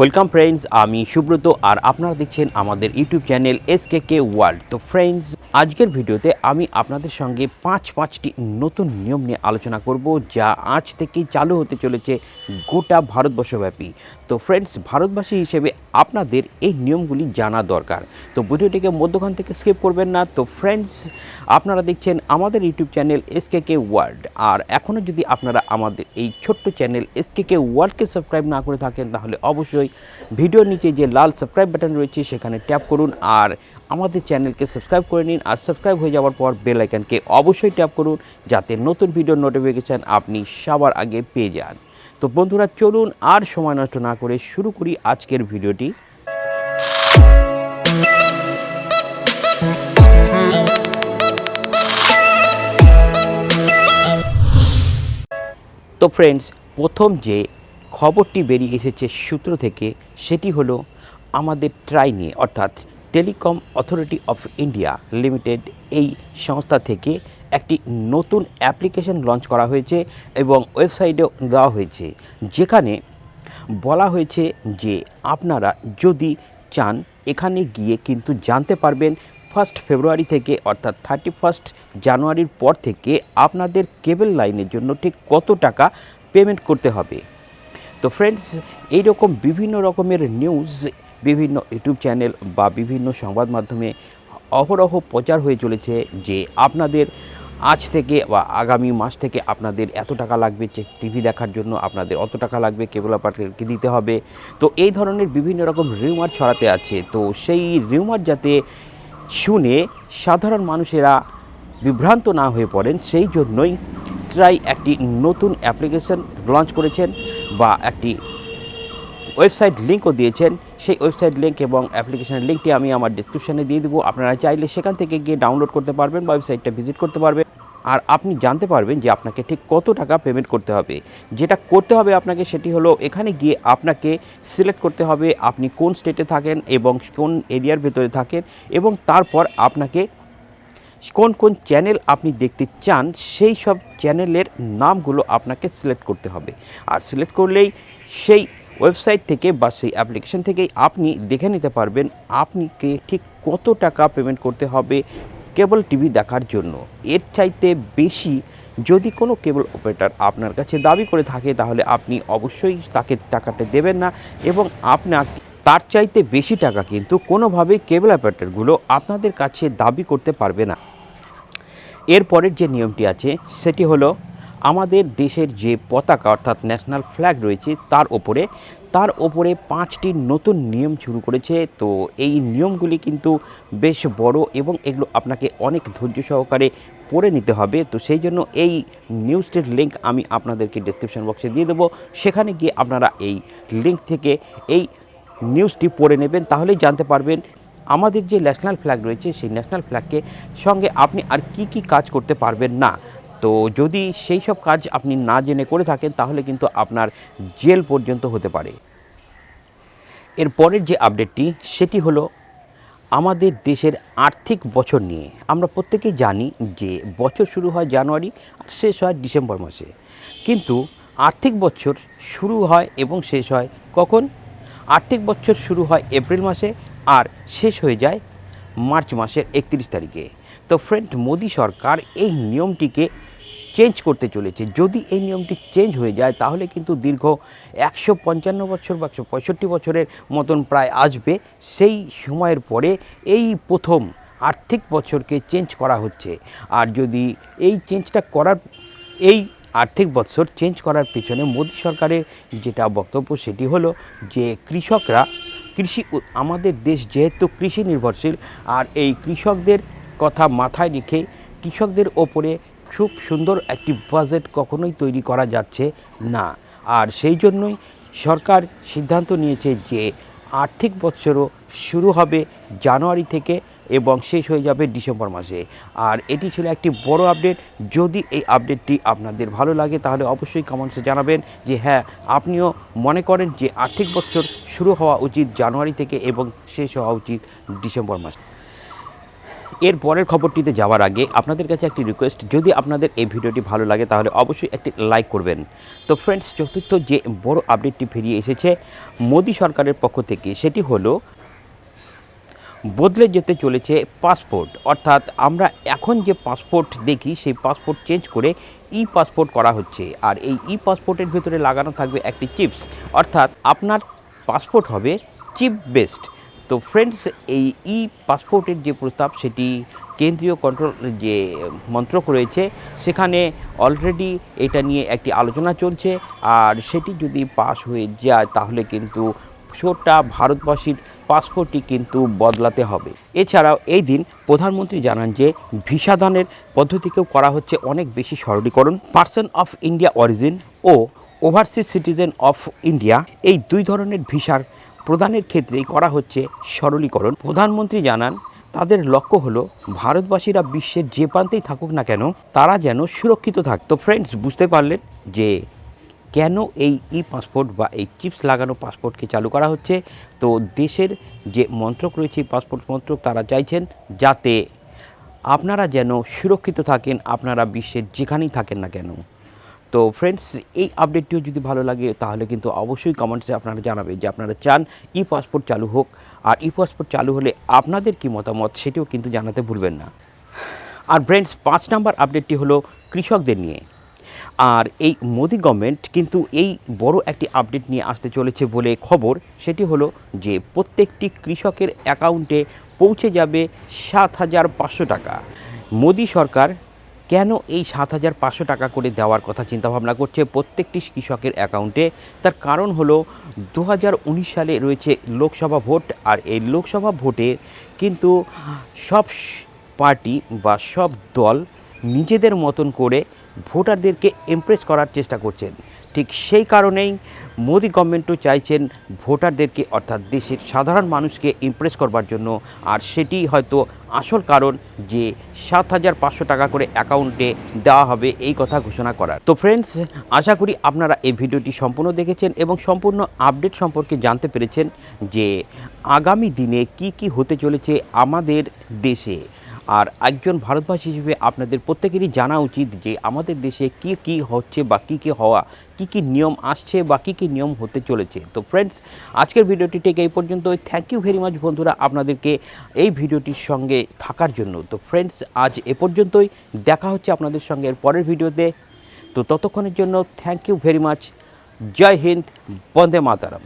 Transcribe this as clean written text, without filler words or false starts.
Welcome friends, আমি সুব্রত আর আপনারা দেখছেন আমাদের ইউটিউব চ্যানেল এসকেকে ওয়ার্ল্ড। তো ফ্রেন্ডস, আজকের ভিডিওতে আমি আপনাদের সঙ্গে পাঁচটি নতুন নিয়ম নিয়ে আলোচনা করব, যা আজ থেকেই চালু হতে চলেছে গোটা ভারতবর্ষব্যাপী। তো ফ্রেন্ডস, ভারতবাসী হিসেবে আপনাদের এই নিয়মগুলি জানা দরকার। তো ভিডিওটিকে মধ্যখান থেকে স্কিপ করবেন না। তো ফ্রেন্ডস, আপনারা দেখছেন আমাদের ইউটিউব চ্যানেল এসকেকে ওয়ার্ল্ড, আর এখনও যদি আপনারা আমাদের এই ছোট্ট চ্যানেল এসকেকে ওয়ার্ল্ডকে সাবস্ক্রাইব না করে থাকেন, তাহলে অবশ্যই ভিডিওর নিচে যে লাল সাবস্ক্রাইব বাটন রয়েছে সেখানে ট্যাপ করুন আর আমাদের চ্যানেলকে সাবস্ক্রাইব করে নিন। আর সাবস্ক্রাইব হয়ে যাওয়ার পর বেল আইকনকে অবশ্যই ট্যাপ করুন, যাতে নতুন ভিডিওর নোটিফিকেশান আপনি সবার আগে পেয়ে যান। তো বন্ধুরা, চলুন আর সময় নষ্ট না করে শুরু করি আজকের ভিডিওটি। তো ফ্রেন্ডস, প্রথম যে খবরটি বেরিয়ে এসেছে সূত্র থেকে, সেটি হলো আমাদের ট্রাই নিয়ে, অর্থাৎ telecom authority of India limited এই সংস্থা থেকে একটি নতুন অ্যাপ্লিকেশন লঞ্চ করা হয়েছে এবং ওয়েবসাইটেও দেওয়া হয়েছে, যেখানে বলা হয়েছে যে আপনারা যদি চান এখানে গিয়ে কিন্তু জানতে পারবেন 1 ফেব্রুয়ারি থেকে, অর্থাৎ 31 জানুয়ারির পর থেকে আপনাদের কেবল লাইনের জন্য ঠিক কত টাকা পেমেন্ট করতে হবে। তো ফ্রেন্ডস, এইরকম বিভিন্ন রকমের নিউজ বিভিন্ন ইউটিউব চ্যানেল বা বিভিন্ন সংবাদ মাধ্যমে অহরহ প্রচার হয়ে চলেছে যে আপনাদের আজ থেকে বা আগামী মাস থেকে আপনাদের এত টাকা লাগবে টিভি দেখার জন্য, আপনাদের অত টাকা লাগবে কেবল অপারেটরকে দিতে হবে। তো এই ধরনের বিভিন্ন রকম রিউমার ছড়াতে আছে। তো সেই রিউমার যাতে শুনে সাধারণ মানুষেরা বিভ্রান্ত না হয়ে পড়েন, সেই জন্যই ট্রাই একটি নতুন অ্যাপ্লিকেশন লঞ্চ করেছেন বা একটি ওয়েবসাইট লিঙ্কও দিয়েছেন। সেই ওয়েবসাইট লিঙ্ক এবং অ্যাপ্লিকেশনের লিঙ্কটি আমি আমার ডিসক্রিপশানে দিয়ে দেবো। আপনারা চাইলে সেখান থেকে গিয়ে ডাউনলোড করতে পারবেন বা ওয়েবসাইটটা ভিজিট করতে পারবেন, আর আপনি জানতে পারবেন যে আপনাকে ঠিক কত টাকা পেমেন্ট করতে হবে। যেটা করতে হবে আপনাকে সেটি হলো, এখানে গিয়ে আপনাকে সিলেক্ট করতে হবে আপনি কোন স্টেটে থাকেন এবং কোন এরিয়ার ভেতরে থাকেন, এবং তারপর আপনাকে কোন কোন চ্যানেল আপনি দেখতে চান সেই সব চ্যানেলের নামগুলো আপনাকে সিলেক্ট করতে হবে। আর সিলেক্ট করলেই সেই ওয়েবসাইট থেকে বা সেই অ্যাপ্লিকেশন থেকেই আপনি দেখে নিতে পারবেন আপনাকে ঠিক কত টাকা পেমেন্ট করতে হবে কেবল টিভি দেখার জন্য। এর চাইতে বেশি যদি কোনো কেবল অপারেটর আপনার কাছে দাবি করে থাকে, তাহলে আপনি অবশ্যই তাকে টাকাটা দেবেন না, এবং আপনার তার চাইতে বেশি টাকা কিন্তু কোনোভাবেই কেবল অপারেটরগুলো আপনাদের কাছে দাবি করতে পারবে না। এরপরের যে নিয়মটি আছে সেটি হলো, আমাদের দেশের যে পতাকা অর্থাৎ ন্যাশনাল ফ্ল্যাগ রয়েছে তার ওপরে 5টি নতুন নিয়ম শুরু করেছে। তো এই নিয়মগুলি কিন্তু বেশ বড় এবং এগুলো আপনাকে অনেক ধৈর্য সহকারে পড়ে নিতে হবে। তো সেই জন্য এই নিউজটির লিঙ্ক আমি আপনাদেরকে ডেসক্রিপশন বক্সে দিয়ে দেবো, সেখানে গিয়ে আপনারা এই লিঙ্ক থেকে এই নিউজটি পড়ে নেবেন, তাহলেই জানতে পারবেন আমাদের যে ন্যাশনাল ফ্ল্যাগ রয়েছে সেই ন্যাশনাল ফ্ল্যাগকে সঙ্গে আপনি আর কি কাজ করতে পারবেন না। তো যদি সেই সব কাজ আপনি না জেনে করে থাকেন, তাহলে কিন্তু আপনার জেল পর্যন্ত হতে পারে। এরপরের যে আপডেটটি সেটি হলো আমাদের দেশের আর্থিক বছর নিয়ে। আমরা প্রত্যেকেই জানি যে বছর শুরু হয় জানুয়ারি আর শেষ হয় ডিসেম্বর মাসে, কিন্তু আর্থিক বছর শুরু হয় এবং শেষ হয় কখন? আর্থিক বছর শুরু হয় এপ্রিল মাসে আর শেষ হয়ে যায় মার্চ মাসের 31 তারিখে। তো ফ্রেন্ড, মোদি সরকার এই নিয়মটিকে চেঞ্জ করতে চলেছে। যদি এই নিয়মটি চেঞ্জ হয়ে যায়, তাহলে কিন্তু দীর্ঘ 155 বছর বা 165 বছরের মতন প্রায় আসবে। সেই সময়ের পরে এই প্রথম আর্থিক বছরকে চেঞ্জ করা হচ্ছে। আর যদি এই চেঞ্জটা করার এই আর্থিক বছর চেঞ্জ করার পেছনে মোদি সরকারের যেটা বক্তব্য সেটি হলো যে কৃষকরা আমাদের দেশ যেহেতু কৃষি নির্ভরশীল, আর এই কৃষকদের কথা মাথায় রেখে কৃষকদের ওপরে খুব সুন্দর একটি বাজেট কখনোই তৈরি করা যাচ্ছে না। আর সেই জন্যই সরকার সিদ্ধান্ত নিয়েছে যে আর্থিক বছরও শুরু হবে জানুয়ারি থেকে এবং শেষ হয়ে যাবে ডিসেম্বর মাসে। আর এটি ছিল একটি বড় আপডেট। যদি এই আপডেটটি আপনাদের ভালো লাগে, তাহলে অবশ্যই কমেন্টসে জানাবেন যে হ্যাঁ, আপনিও মনে করেন যে আর্থিক বছর শুরু হওয়া উচিত জানুয়ারি থেকে এবং শেষ হওয়া উচিত ডিসেম্বর মাসে। এর পরের খবরটিতে যাওয়ার আগে আপনাদের কাছে একটি রিকোয়েস্ট, যদি আপনাদের এই ভিডিওটি ভালো লাগে তাহলে অবশ্যই একটি লাইক করবেন। তো ফ্রেন্ডস, চতুর্থ যে বড় আপডেটটি বেরিয়ে এসেছে মোদি সরকারের পক্ষ থেকে, সেটি হলো বদলে যেতে চলেছে পাসপোর্ট। অর্থাৎ আমরা এখন যে পাসপোর্ট দেখি সেই পাসপোর্ট চেঞ্জ করে ই পাসপোর্ট করা হচ্ছে। আর এই ই পাসপোর্টের ভেতরে লাগানো থাকবে একটি চিপস, অর্থাৎ আপনার পাসপোর্ট হবে চিপ বেসড। তো ফ্রেন্ডস, এই ই পাসপোর্টের যে প্রস্তাব সেটি কেন্দ্রীয় কন্ট্রোল যে মন্ত্রক রয়েছে সেখানে অলরেডি এটা নিয়ে একটি আলোচনা চলছে। আর সেটি যদি পাস হয়ে যায় তাহলে কিন্তু গোটা ভারতবাসীর পাসপোর্টটি কিন্তু বদলাতে হবে। এছাড়াও এই দিন প্রধানমন্ত্রী জানান যে ভিসা দানের পদ্ধতিকেও করা হচ্ছে অনেক বেশি সরলীকরণ। পার্সন অফ ইন্ডিয়া অরিজিন ও ওভারসিজ সিটিজেন অফ ইন্ডিয়া, এই দুই ধরনের ভিসার প্রদানের ক্ষেত্রেই করা হচ্ছে সরলীকরণ। প্রধানমন্ত্রী জানান তাদের লক্ষ্য হলো ভারতবাসীরা বিশ্বের যে প্রান্তেই থাকুক না কেন তারা যেন সুরক্ষিত থাকে। তো ফ্রেন্ডস, বুঝতে পারলেন যে কেন এই ই পাসপোর্ট বা এই চিপস লাগানো পাসপোর্টকে চালু করা হচ্ছে। তো দেশের যে মন্ত্রক রয়েছে পাসপোর্ট মন্ত্রক, তারা চাইছেন যাতে আপনারা যেন সুরক্ষিত থাকেন, আপনারা বিশ্বের যেখানেই থাকেন না কেন। তো ফ্রেন্ডস, এই আপডেটটিও যদি ভালো লাগে তাহলে কিন্তু অবশ্যই কমেন্টসে আপনারা জানাবেন যে আপনারা চান ই পাসপোর্ট চালু হোক। আর ই পাসপোর্ট চালু হলে আপনাদের কি মতামত সেটিও কিন্তু জানাতে ভুলবেন না। আর ফ্রেন্ডস, 5 নম্বর আপডেটটি হলো কৃষকদের নিয়ে। আর এই মোদি গভর্নমেন্ট কিন্তু এই বড় একটি আপডেট নিয়ে আসতে চলেছে বলে খবর। সেটি হলো যে প্রত্যেকটি কৃষকের অ্যাকাউন্টে পৌঁছে যাবে 7,500 টাকা। মোদি সরকার কেন এই 7,500 টাকা করে দেওয়ার কথা চিন্তাভাবনা করছে প্রত্যেকটি কৃষকের অ্যাকাউন্টে, তার কারণ হলো 2019 সালে রয়েছে লোকসভা ভোট। আর এই লোকসভা ভোটে কিন্তু সব পার্টি বা সব দল নিজেদের মতন করে ভোটারদেরকে ইমপ্রেস করার চেষ্টা করছেন। ঠিক সেই কারণেই মোদি গভর্নমেন্টও চাইছেন ভোটারদেরকে, অর্থাৎ দেশের সাধারণ মানুষকে ইমপ্রেস করবার জন্য। আর সেটি হয়তো আসল কারণ যে 7,500 টাকা করে অ্যাকাউন্টে দেওয়া হবে এই কথা ঘোষণা করার। তো ফ্রেন্ডস, আশা করি আপনারা এই ভিডিওটি সম্পূর্ণ দেখেছেন এবং সম্পূর্ণ আপডেট সম্পর্কে জানতে পেরেছেন যে আগামী দিনে কি কি হতে চলেছে আমাদের দেশে। আর একজন ভারতবাসী হিসেবে আপনাদের প্রত্যেকেরই জানা উচিত যে আমাদের দেশে কি কি হচ্ছে বা কী কী হওয়া, কি কি নিয়ম আসছে বা কী কী নিয়ম হতে চলেছে। তো ফ্রেন্ডস, আজকের ভিডিওটি ঠিক এই পর্যন্তই। থ্যাংক ইউ ভেরি মাচ বন্ধুরা আপনাদেরকে এই ভিডিওটির সঙ্গে থাকার জন্য। তো ফ্রেন্ডস, আজ এ পর্যন্তই। দেখা হচ্ছে আপনাদের সঙ্গে এর পরের ভিডিওতে। তো ততক্ষণের জন্য থ্যাংক ইউ ভেরি মাচ। জয় হিন্দ, বন্দে মাতরম।